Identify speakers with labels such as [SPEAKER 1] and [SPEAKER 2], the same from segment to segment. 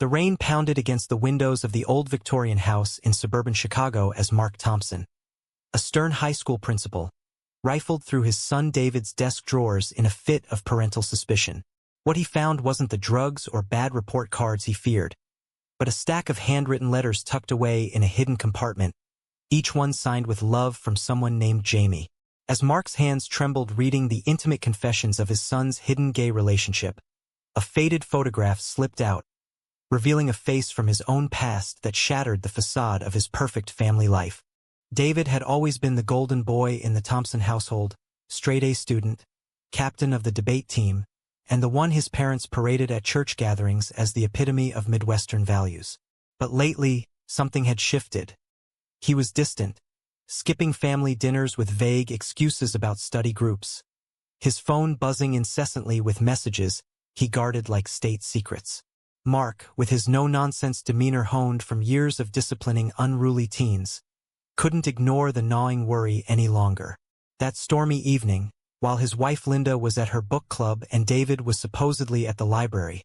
[SPEAKER 1] The rain pounded against the windows of the old Victorian house in suburban Chicago as Mark Thompson, a stern high school principal, rifled through his son David's desk drawers in a fit of parental suspicion. What he found wasn't the drugs or bad report cards he feared, but a stack of handwritten letters tucked away in a hidden compartment, each one signed with love from someone named Jamie. As Mark's hands trembled reading the intimate confessions of his son's hidden gay relationship, a faded photograph slipped out, revealing a face from his own past that shattered the facade of his perfect family life. David had always been the golden boy in the Thompson household, straight-A student, captain of the debate team, and the one his parents paraded at church gatherings as the epitome of Midwestern values. But lately, something had shifted. He was distant, skipping family dinners with vague excuses about study groups. His phone buzzing incessantly with messages he guarded like state secrets. Mark, with his no-nonsense demeanor honed from years of disciplining unruly teens, couldn't ignore the gnawing worry any longer. That stormy evening, while his wife Linda was at her book club and David was supposedly at the library,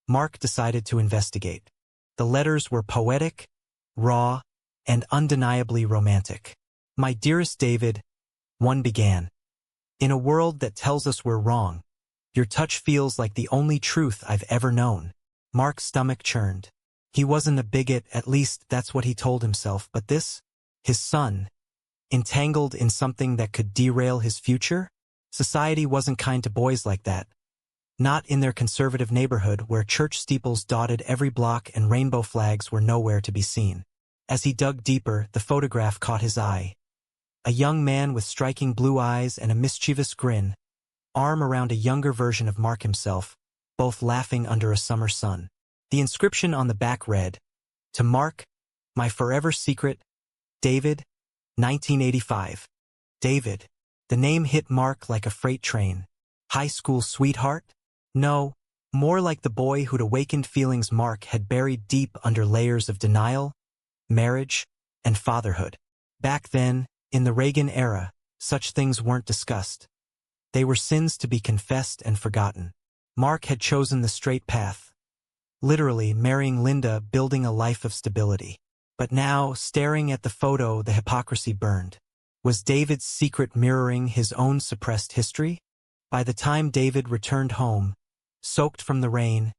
[SPEAKER 1] Mark decided to investigate. The letters were poetic, raw, and undeniably romantic. "My dearest David," one began, "in a world that tells us we're wrong, your touch feels like the only truth I've ever known." Mark's stomach churned. He wasn't a bigot, at least that's what he told himself, but this, his son, entangled in something that could derail his future? Society wasn't kind to boys like that. Not in their conservative neighborhood where church steeples dotted every block and rainbow flags were nowhere to be seen. As he dug deeper, the photograph caught his eye. A young man with striking blue eyes and a mischievous grin, arm around a younger version of Mark himself, both laughing under a summer sun. The inscription on the back read, "To Mark, my forever secret, David, 1985. David. The name hit Mark like a freight train. High school sweetheart? No, more like the boy who'd awakened feelings Mark had buried deep under layers of denial, marriage, and fatherhood. Back then, in the Reagan era, such things weren't discussed. They were sins to be confessed and forgotten. Mark had chosen the straight path, literally marrying Linda, building a life of stability. But now, staring at the photo, the hypocrisy burned. Was David's secret mirroring his own suppressed history? By the time David returned home, soaked from the rain,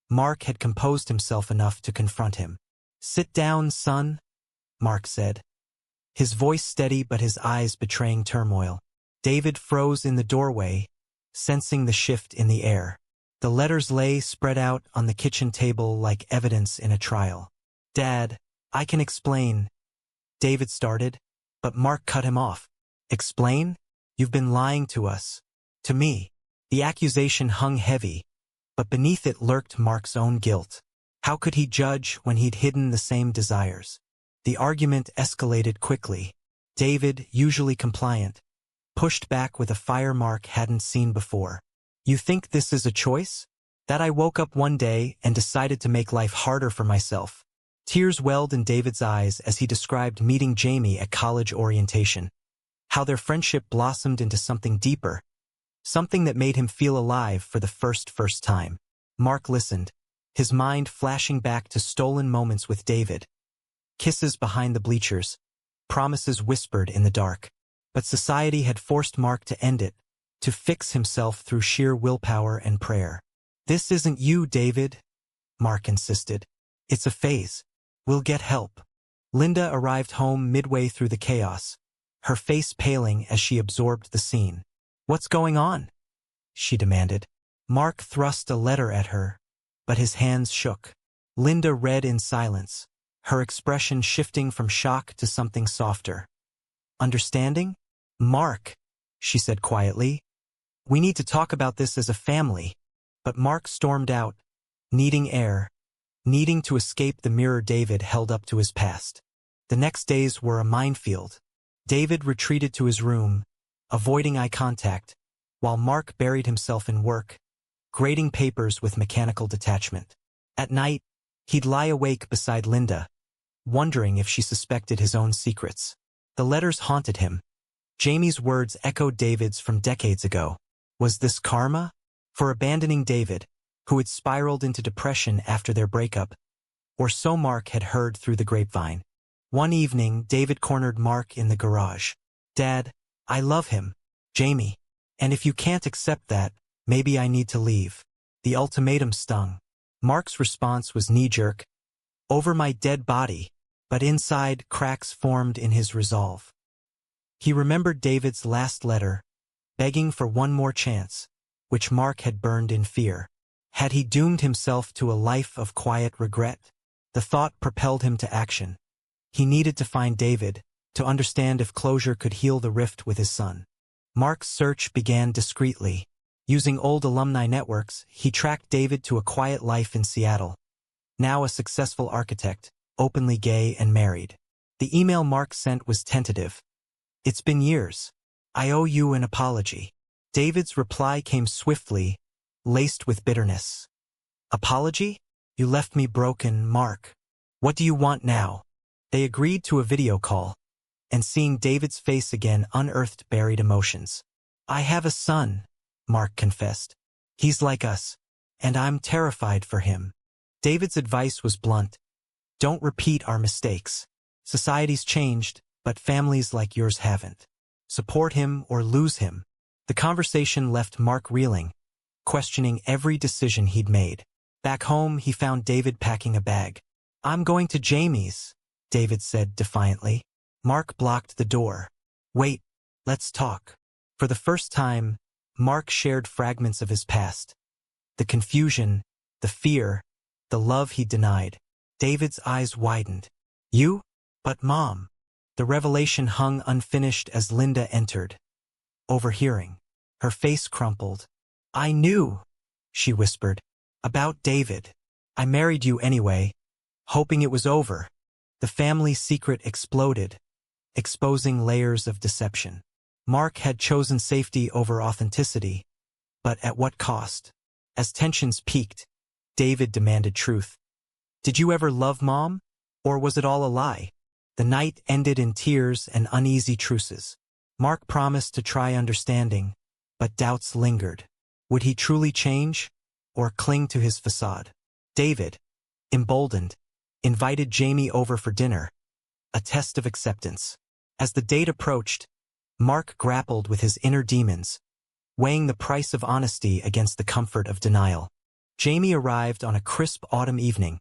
[SPEAKER 1] Mark had composed himself enough to confront him. "Sit down, son," Mark said, his voice steady but his eyes betraying turmoil. David froze in the doorway, sensing the shift in the air. The letters lay spread out on the kitchen table like evidence in a trial. "Dad, I can explain," David started, but Mark cut him off. "Explain? You've been lying to us. To me." The accusation hung heavy, but beneath it lurked Mark's own guilt. How could he judge when he'd hidden the same desires? The argument escalated quickly. David, usually compliant, pushed back with a fire Mark hadn't seen before. "You think this is a choice? That I woke up one day and decided to make life harder for myself?" Tears welled in David's eyes as he described meeting Jamie at college orientation. How their friendship blossomed into something deeper, something that made him feel alive for the first time. Mark listened, his mind flashing back to stolen moments with David. Kisses behind the bleachers, promises whispered in the dark. But society had forced Mark to end it, to fix himself through sheer willpower and prayer. "This isn't you, David," Mark insisted. "It's a phase. We'll get help." Linda arrived home midway through the chaos, her face paling as she absorbed the scene. "What's going on?" she demanded. Mark thrust a letter at her, but his hands shook. Linda read in silence, her expression shifting from shock to something softer. "Understanding? Mark," she said quietly, "we need to talk about this as a family." But Mark stormed out, needing air, needing to escape the mirror David held up to his past. The next days were a minefield. David retreated to his room, avoiding eye contact, while Mark buried himself in work, grading papers with mechanical detachment. At night, he'd lie awake beside Linda, wondering if she suspected his own secrets. The letters haunted him. Jamie's words echoed David's from decades ago. Was this karma? For abandoning David, who had spiraled into depression after their breakup, or so Mark had heard through the grapevine. One evening, David cornered Mark in the garage. "Dad, I love him, Jamie. And if you can't accept that, maybe I need to leave." The ultimatum stung. Mark's response was knee-jerk, "Over my dead body," but inside, cracks formed in his resolve. He remembered David's last letter, begging for one more chance, which Mark had burned in fear. Had he doomed himself to a life of quiet regret? The thought propelled him to action. He needed to find David, to understand if closure could heal the rift with his son. Mark's search began discreetly. Using old alumni networks, he tracked David to a quiet life in Seattle. Now a successful architect, openly gay and married. The email Mark sent was tentative. "It's been years. I owe you an apology." David's reply came swiftly, laced with bitterness. "Apology? You left me broken, Mark. What do you want now?" They agreed to a video call, and seeing David's face again unearthed buried emotions. "I have a son," Mark confessed. "He's like us, and I'm terrified for him." David's advice was blunt. "Don't repeat our mistakes. Society's changed, but families like yours haven't. Support him or lose him." The conversation left Mark reeling, questioning every decision he'd made. Back home, he found David packing a bag. "I'm going to Jamie's," David said defiantly. Mark blocked the door. "Wait, let's talk." For the first time, Mark shared fragments of his past. The confusion, the fear, the love he denied. David's eyes widened. "You? But Mom." The revelation hung unfinished as Linda entered. Overhearing, her face crumpled. "I knew," she whispered, "about David. I married you anyway, hoping it was over." The family secret exploded, exposing layers of deception. Mark had chosen safety over authenticity, but at what cost? As tensions peaked, David demanded truth. "Did you ever love Mom? Or was it all a lie?" The night ended in tears and uneasy truces. Mark promised to try understanding, but doubts lingered. Would he truly change, or cling to his facade? David, emboldened, invited Jamie over for dinner, a test of acceptance. As the date approached, Mark grappled with his inner demons, weighing the price of honesty against the comfort of denial. Jamie arrived on a crisp autumn evening,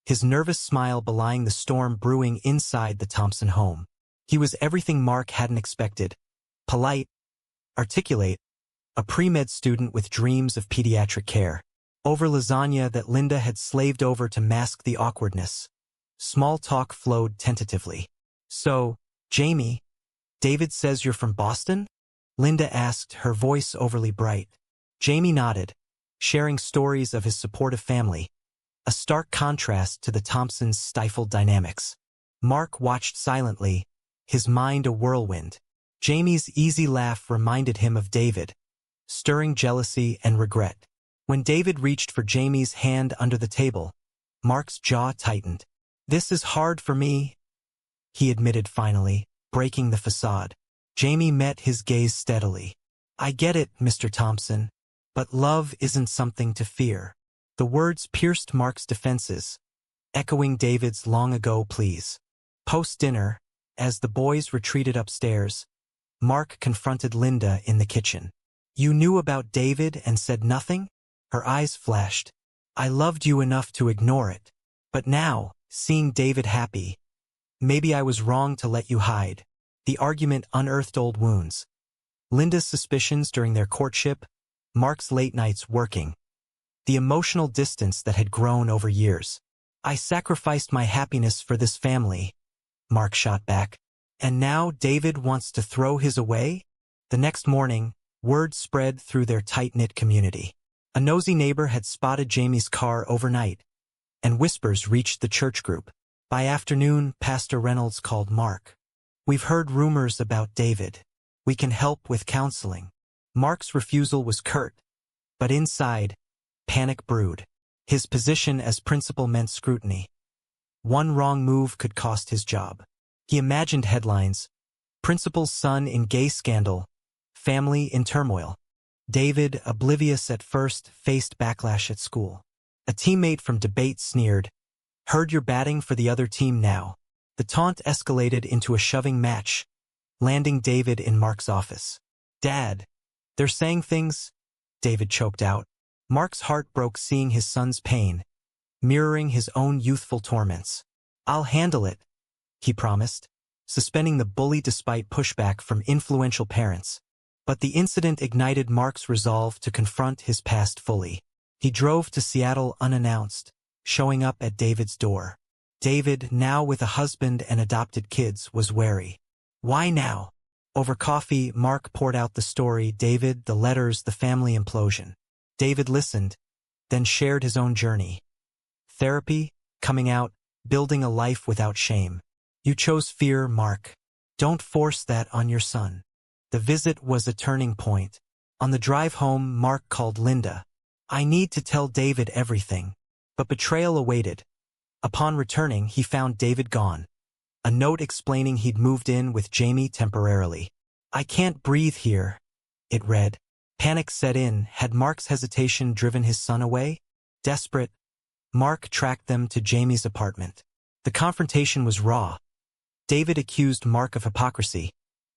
[SPEAKER 1] his nervous smile belying the storm brewing inside the Thompson home. He was everything Mark hadn't expected. Polite, articulate, a pre-med student with dreams of pediatric care. Over lasagna that Linda had slaved over to mask the awkwardness, small talk flowed tentatively. "So, Jamie, David says you're from Boston?" Linda asked, her voice overly bright. Jamie nodded, sharing stories of his supportive family, a stark contrast to the Thompsons' stifled dynamics. Mark watched silently, his mind a whirlwind. Jamie's easy laugh reminded him of David, stirring jealousy and regret. When David reached for Jamie's hand under the table, Mark's jaw tightened. "This is hard for me," he admitted finally, breaking the facade. Jamie met his gaze steadily. "I get it, Mr. Thompson, but love isn't something to fear." The words pierced Mark's defenses, echoing David's long-ago pleas. Post-dinner, as the boys retreated upstairs, Mark confronted Linda in the kitchen. "You knew about David and said nothing?" Her eyes flashed. "I loved you enough to ignore it. But now, seeing David happy, maybe I was wrong to let you hide." The argument unearthed old wounds. Linda's suspicions during their courtship, Mark's late nights working, the emotional distance that had grown over years. "I sacrificed my happiness for this family," Mark shot back. "And now David wants to throw his away?" The next morning, word spread through their tight-knit community. A nosy neighbor had spotted Jamie's car overnight, and whispers reached the church group. By afternoon, Pastor Reynolds called Mark. "We've heard rumors about David. We can help with counseling." Mark's refusal was curt, but inside, panic brewed. His position as principal meant scrutiny. One wrong move could cost his job. He imagined headlines: "Principal's son in gay scandal, family in turmoil." David, oblivious at first, faced backlash at school. A teammate from debate sneered, "Heard you're batting for the other team now." The taunt escalated into a shoving match, landing David in Mark's office. "Dad, they're saying things," David choked out. Mark's heart broke seeing his son's pain, mirroring his own youthful torments. "I'll handle it," he promised, suspending the bully despite pushback from influential parents. But the incident ignited Mark's resolve to confront his past fully. He drove to Seattle unannounced, showing up at David's door. David, now with a husband and adopted kids, was wary. "Why now?" Over coffee, Mark poured out the story, David, the letters, the family implosion. David listened, then shared his own journey. Therapy, coming out, building a life without shame. "You chose fear, Mark. Don't force that on your son." The visit was a turning point. On the drive home, Mark called Linda. "I need to tell David everything." But betrayal awaited. Upon returning, he found David gone. A note explaining he'd moved in with Jamie temporarily. "I can't breathe here," it read. Panic set in. Had Mark's hesitation driven his son away? Desperate, Mark tracked them to Jamie's apartment. The confrontation was raw. David accused Mark of hypocrisy.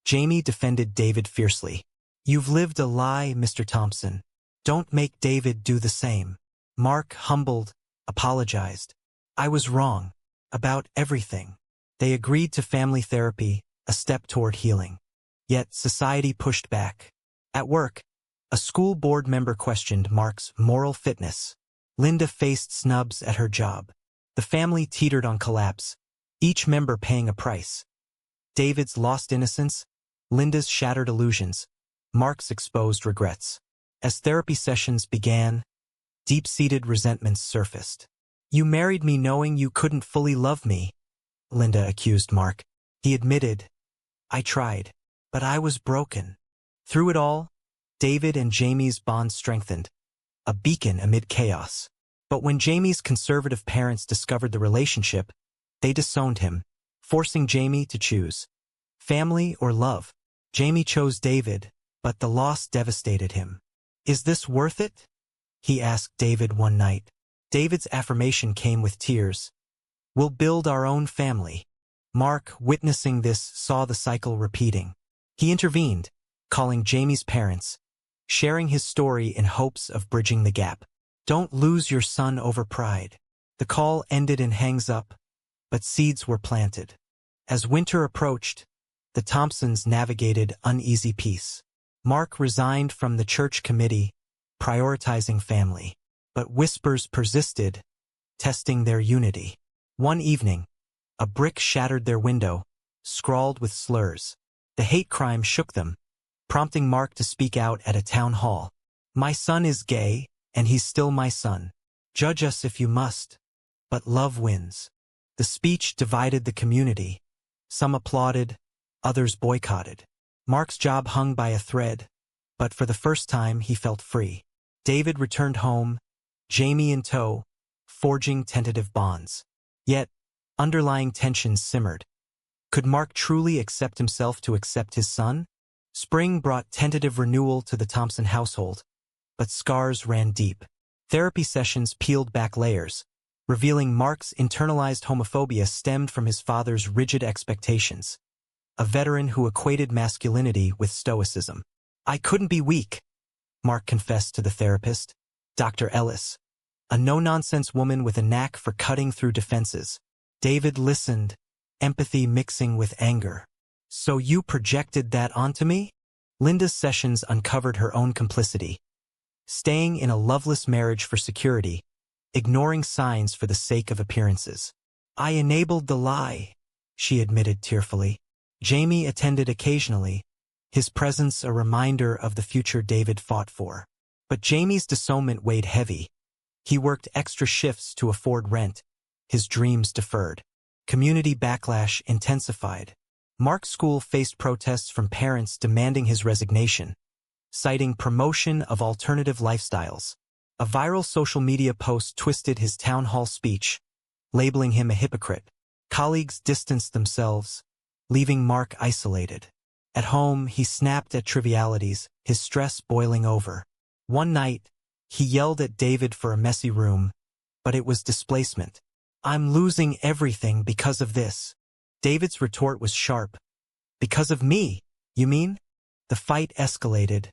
[SPEAKER 1] Jamie defended David fiercely. "You've lived a lie, Mr. Thompson. Don't make David do the same." Mark, humbled, apologized. "I was wrong. About everything." They agreed to family therapy, a step toward healing. Yet society pushed back. At work, a school board member questioned Mark's moral fitness. Linda faced snubs at her job. The family teetered on collapse, each member paying a price. David's lost innocence, Linda's shattered illusions, Mark's exposed regrets. As therapy sessions began, deep-seated resentments surfaced. "You married me knowing you couldn't fully love me," Linda accused Mark. He admitted, "I tried, but I was broken." Through it all, David and Jamie's bond strengthened, a beacon amid chaos. But when Jamie's conservative parents discovered the relationship, they disowned him, forcing Jamie to choose family or love. Jamie chose David, but the loss devastated him. "Is this worth it?" he asked David one night. David's affirmation came with tears. "We'll build our own family." Mark, witnessing this, saw the cycle repeating. He intervened, calling Jamie's parents, sharing his story in hopes of bridging the gap. "Don't lose your son over pride." The call ended in hangs-up, but seeds were planted. As winter approached, the Thompsons navigated uneasy peace. Mark resigned from the church committee, prioritizing family. But whispers persisted, testing their unity. One evening, a brick shattered their window, scrawled with slurs. The hate crime shook them, prompting Mark to speak out at a town hall. "My son is gay, and he's still my son. Judge us if you must, but love wins." The speech divided the community. Some applauded, others boycotted. Mark's job hung by a thread, but for the first time he felt free. David returned home, Jamie in tow, forging tentative bonds. Yet, underlying tensions simmered. Could Mark truly accept himself to accept his son? Spring brought tentative renewal to the Thompson household, but scars ran deep. Therapy sessions peeled back layers, revealing Mark's internalized homophobia stemmed from his father's rigid expectations, a veteran who equated masculinity with stoicism. "I couldn't be weak," Mark confessed to the therapist, Dr. Ellis, a no-nonsense woman with a knack for cutting through defenses. David listened, empathy mixing with anger. "So you projected that onto me?" Linda's sessions uncovered her own complicity. Staying in a loveless marriage for security, ignoring signs for the sake of appearances. "I enabled the lie," she admitted tearfully. Jamie attended occasionally, his presence a reminder of the future David fought for. But Jamie's disownment weighed heavy. He worked extra shifts to afford rent, his dreams deferred. Community backlash intensified. Mark's school faced protests from parents demanding his resignation, citing promotion of alternative lifestyles. A viral social media post twisted his town hall speech, labeling him a hypocrite. Colleagues distanced themselves, leaving Mark isolated. At home, he snapped at trivialities, his stress boiling over. One night, he yelled at David for a messy room, but it was displacement. "I'm losing everything because of this." David's retort was sharp. "Because of me, you mean?" The fight escalated,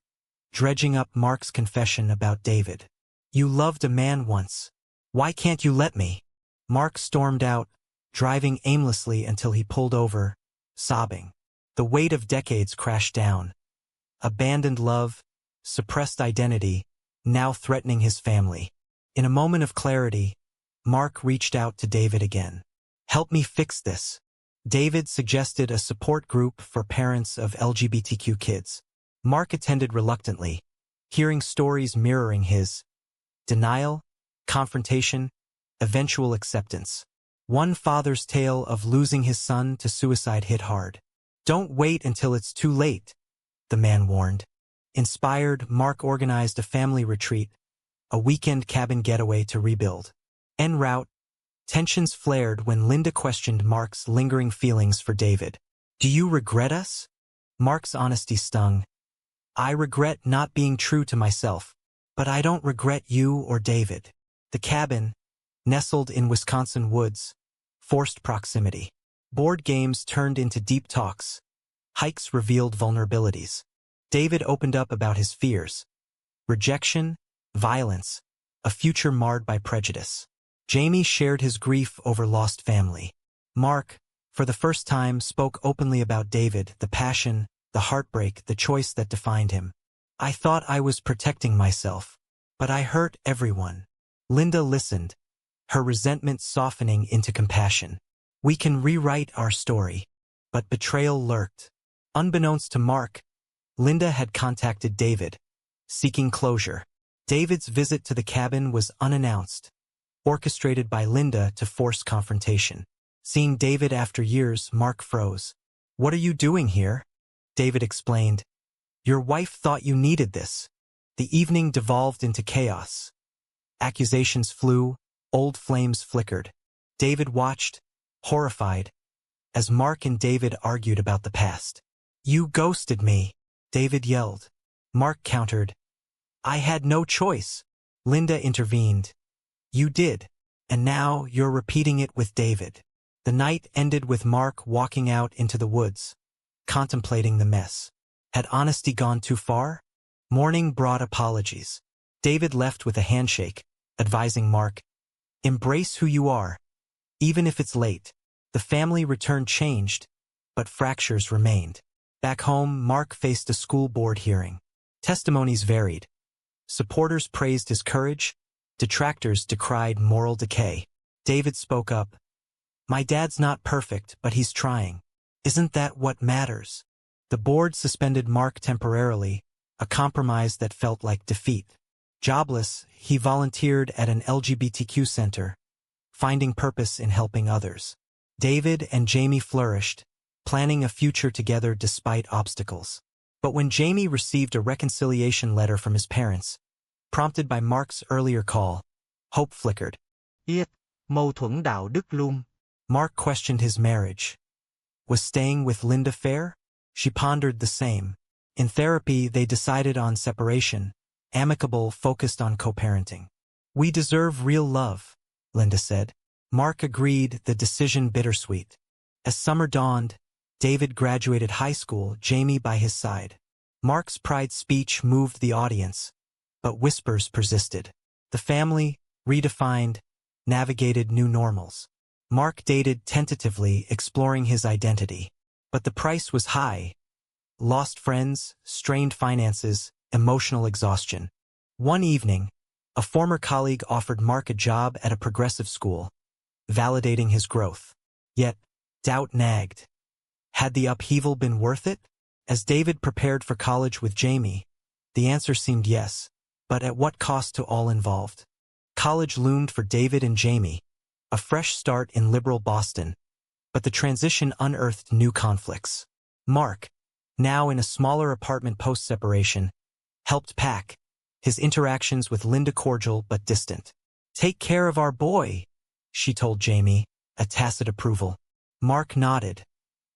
[SPEAKER 1] dredging up Mark's confession about David. "You loved a man once. Why can't you let me?" Mark stormed out, driving aimlessly until he pulled over, sobbing. The weight of decades crashed down. Abandoned love, suppressed identity, now threatening his family. In a moment of clarity, Mark reached out to David again. "Help me fix this." David suggested a support group for parents of LGBTQ kids. Mark attended reluctantly, hearing stories mirroring his. Denial, confrontation, eventual acceptance. One father's tale of losing his son to suicide hit hard. "Don't wait until it's too late," the man warned. Inspired, Mark organized a family retreat, a weekend cabin getaway to rebuild. En route, tensions flared when Linda questioned Mark's lingering feelings for David. "Do you regret us?" Mark's honesty stung. "I regret not being true to myself, but I don't regret you or David." The cabin, nestled in Wisconsin woods, forced proximity. Board games turned into deep talks. Hikes revealed vulnerabilities. David opened up about his fears. Rejection, violence, a future marred by prejudice. Jamie shared his grief over lost family. Mark, for the first time, spoke openly about David, the passion, the heartbreak, the choice that defined him. "I thought I was protecting myself, but I hurt everyone." Linda listened, her resentment softening into compassion. "We can rewrite our story." But betrayal lurked. Unbeknownst to Mark, Linda had contacted David, seeking closure. David's visit to the cabin was unannounced, orchestrated by Linda to force confrontation. Seeing David after years, Mark froze. "What are you doing here?" David explained. "Your wife thought you needed this." The evening devolved into chaos. Accusations flew, old flames flickered. David watched, horrified, as Mark and David argued about the past. "You ghosted me," David yelled. Mark countered. "I had no choice." Linda intervened. "You did, and now you're repeating it with David." The night ended with Mark walking out into the woods, contemplating the mess. Had honesty gone too far? Morning brought apologies. David left with a handshake, advising Mark, "Embrace who you are, even if it's late." The family returned changed, but fractures remained. Back home, Mark faced a school board hearing. Testimonies varied. Supporters praised his courage, detractors decried moral decay. David spoke up. "My dad's not perfect, but he's trying. Isn't that what matters?" The board suspended Mark temporarily, a compromise that felt like defeat. Jobless, he volunteered at an LGBTQ center, finding purpose in helping others. David and Jamie flourished, planning a future together despite obstacles. But when Jamie received a reconciliation letter from his parents, prompted by Mark's earlier call, hope flickered. Mâu thuẫn đạo đức luôn. Mark questioned his marriage. Was staying with Linda fair? She pondered the same. In therapy, they decided on separation, amicable, focused on co-parenting. "We deserve real love," Linda said. Mark agreed, the decision bittersweet. As summer dawned, David graduated high school, Jamie by his side. Mark's pride speech moved the audience, but whispers persisted. The family, redefined, navigated new normals. Mark dated tentatively, exploring his identity. But the price was high. Lost friends, strained finances, emotional exhaustion. One evening, a former colleague offered Mark a job at a progressive school, validating his growth. Yet, doubt nagged. Had the upheaval been worth it? As David prepared for college with Jamie, the answer seemed yes, but at what cost to all involved? College loomed for David and Jamie, a fresh start in liberal Boston, but the transition unearthed new conflicts. Mark, now in a smaller apartment post-separation, helped pack, his interactions with Linda cordial but distant. "Take care of our boy," she told Jamie, a tacit approval. Mark nodded,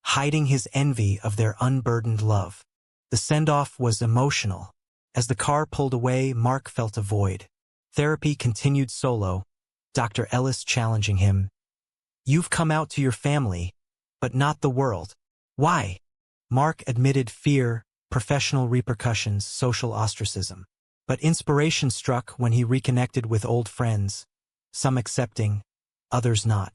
[SPEAKER 1] hiding his envy of their unburdened love. The send-off was emotional. As the car pulled away, Mark felt a void. Therapy continued solo, Dr. Ellis challenging him. "You've come out to your family, but not the world. Why?" Mark admitted fear, professional repercussions, social ostracism. But inspiration struck when he reconnected with old friends, some accepting, others not.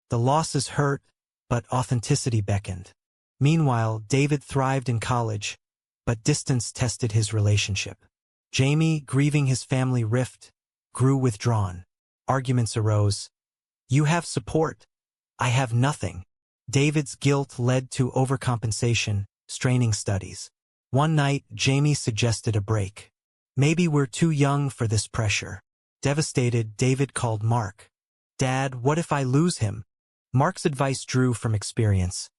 [SPEAKER 1] The losses hurt, but authenticity beckoned. Meanwhile, David thrived in college, but distance tested his relationship. Jamie, grieving his family rift, grew withdrawn. Arguments arose. "You have support. I have nothing." David's guilt led to overcompensation, straining studies. One night, Jamie suggested a break. "Maybe we're too young for this pressure." Devastated, David called Mark. "Dad, what if I lose him?" Mark's advice drew from experience.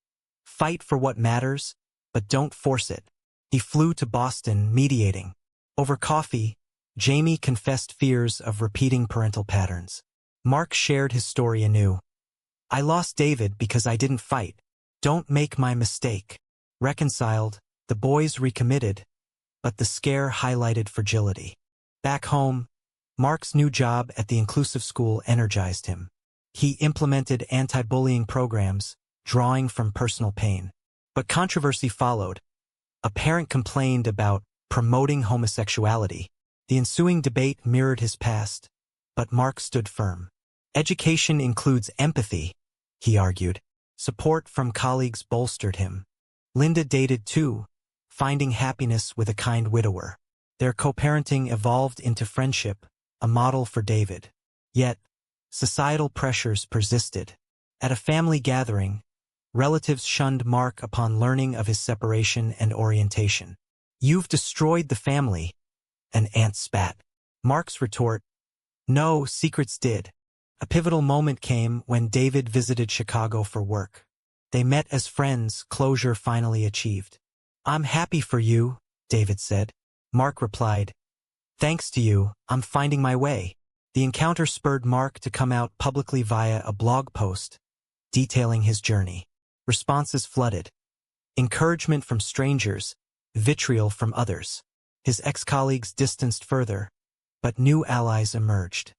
[SPEAKER 1] "Fight for what matters, but don't force it." He flew to Boston, mediating. Over coffee, Jamie confessed fears of repeating parental patterns. Mark shared his story anew. "I lost David because I didn't fight. Don't make my mistake." Reconciled, the boys recommitted, but the scare highlighted fragility. Back home, Mark's new job at the inclusive school energized him. He implemented anti-bullying programs, drawing from personal pain. But controversy followed. A parent complained about promoting homosexuality. The ensuing debate mirrored his past, but Mark stood firm. "Education includes empathy," he argued. Support from colleagues bolstered him. Linda dated too, finding happiness with a kind widower. Their co-parenting evolved into friendship, a model for David. Yet, societal pressures persisted. At a family gathering, relatives shunned Mark upon learning of his separation and orientation. "You've destroyed the family," an aunt spat. Mark's retort, "No, secrets did." A pivotal moment came when David visited Chicago for work. They met as friends, closure finally achieved. "I'm happy for you," David said. Mark replied, "Thanks to you, I'm finding my way." The encounter spurred Mark to come out publicly via a blog post, detailing his journey. Responses flooded. Encouragement from strangers, vitriol from others. His ex-colleagues distanced further, but new allies emerged.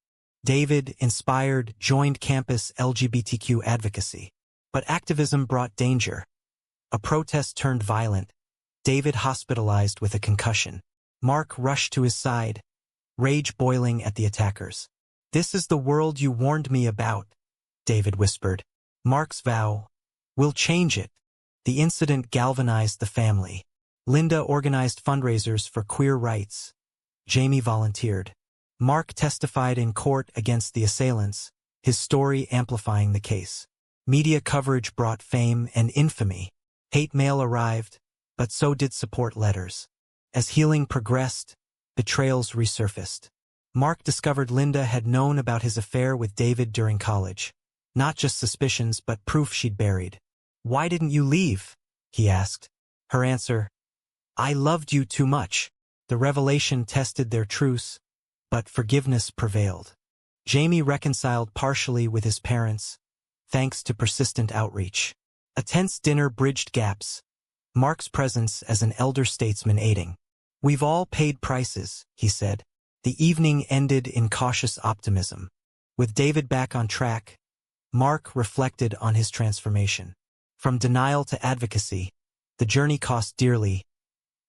[SPEAKER 1] David, inspired, joined campus LGBTQ advocacy. But activism brought danger. A protest turned violent. David hospitalized with a concussion. Mark rushed to his side, rage boiling at the attackers. "This is the world you warned me about," David whispered. Mark's vow, "We'll change it." The incident galvanized the family. Linda organized fundraisers for queer rights. Jamie volunteered. Mark testified in court against the assailants, his story amplifying the case. Media coverage brought fame and infamy. Hate mail arrived, but so did support letters. As healing progressed, betrayals resurfaced. Mark discovered Linda had known about his affair with David during college. Not just suspicions, but proof she'd buried. "Why didn't you leave?" he asked. Her answer, "I loved you too much." The revelation tested their truce, but forgiveness prevailed. Jamie reconciled partially with his parents, thanks to persistent outreach. A tense dinner bridged gaps, Mark's presence as an elder statesman aiding. "We've all paid prices," he said. The evening ended in cautious optimism. With David back on track, Mark reflected on his transformation. From denial to advocacy, the journey cost dearly.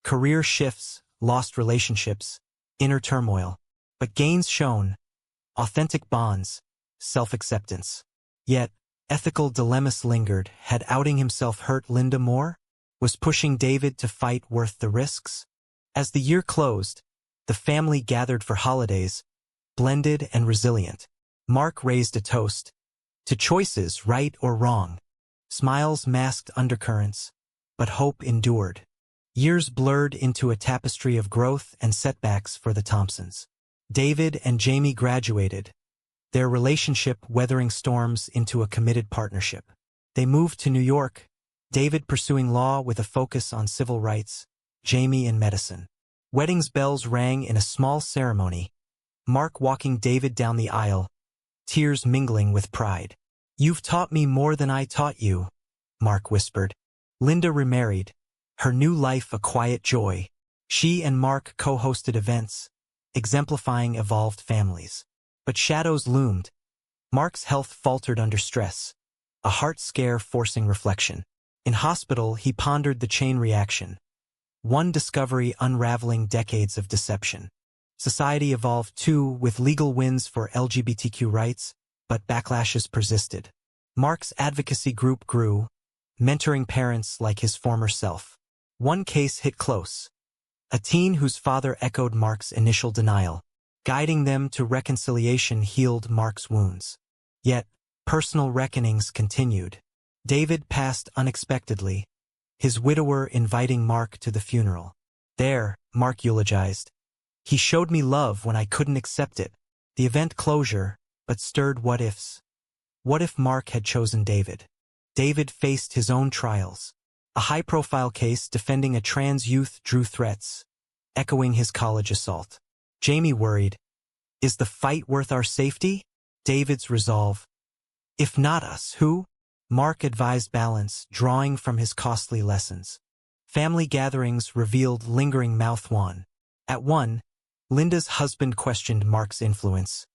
[SPEAKER 1] Career shifts, lost relationships, inner turmoil. But gains shone, authentic bonds, self-acceptance. Yet, ethical dilemmas lingered. Had outing himself hurt Linda more? Was pushing David to fight worth the risks? As the year closed, the family gathered for holidays, blended and resilient. Mark raised a toast to choices, right or wrong. Smiles masked undercurrents, but hope endured. Years blurred into a tapestry of growth and setbacks for the Thompsons. David and Jamie graduated, their relationship weathering storms into a committed partnership. They moved to New York, David pursuing law with a focus on civil rights, Jamie in medicine. Wedding's bells rang in a small ceremony, Mark walking David down the aisle, tears mingling with pride. "You've taught me more than I taught you," Mark whispered. Linda remarried, her new life a quiet joy. She and Mark co-hosted events, exemplifying evolved families. But shadows loomed. Mark's health faltered under stress, a heart scare forcing reflection. In hospital, he pondered the chain reaction. One discovery unraveling decades of deception. Society evolved too, with legal wins for LGBTQ rights, but backlashes persisted. Mark's advocacy group grew, mentoring parents like his former self. One case hit close. A teen whose father echoed Mark's initial denial. Guiding them to reconciliation healed Mark's wounds. Yet, personal reckonings continued. David passed unexpectedly, his widower inviting Mark to the funeral. There, Mark eulogized. He showed me love when I couldn't accept it. The event closure, but stirred what-ifs. What if Mark had chosen David? David faced his own trials. A high-profile case defending a trans youth drew threats, echoing his college assault. Jamie worried, is the fight worth our safety? David's resolve, if not us, who? Mark advised balance, drawing from his costly lessons. Family gatherings revealed lingering mouthwash. At one, Linda's husband questioned Mark's influence.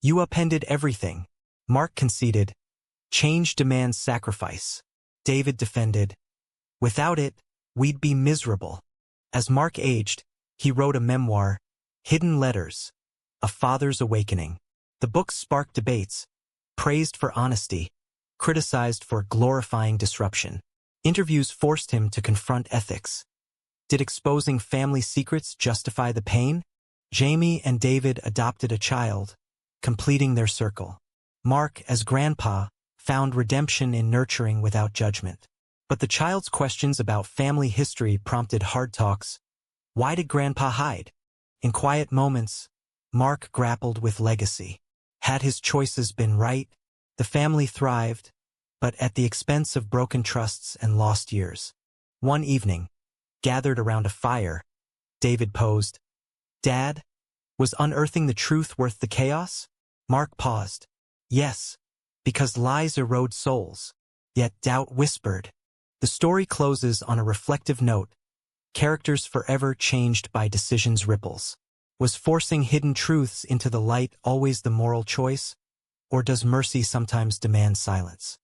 [SPEAKER 1] You upended everything. Mark conceded. Change demands sacrifice. David defended. Without it, we'd be miserable. As Mark aged, he wrote a memoir, Hidden Letters, A Father's Awakening. The book sparked debates, praised for honesty, criticized for glorifying disruption. Interviews forced him to confront ethics. Did exposing family secrets justify the pain? Jamie and David adopted a child, completing their circle. Mark, as grandpa, found redemption in nurturing without judgment. But the child's questions about family history prompted hard talks. Why did grandpa hide? In quiet moments, Mark grappled with legacy. Had his choices been right, the family thrived, but at the expense of broken trusts and lost years. One evening, gathered around a fire, David posed, Dad, was unearthing the truth worth the chaos? Mark paused. Yes, because lies erode souls. Yet doubt whispered. The story closes on a reflective note. Characters forever changed by decisions' ripples. Was forcing hidden truths into the light always the moral choice? Or does mercy sometimes demand silence?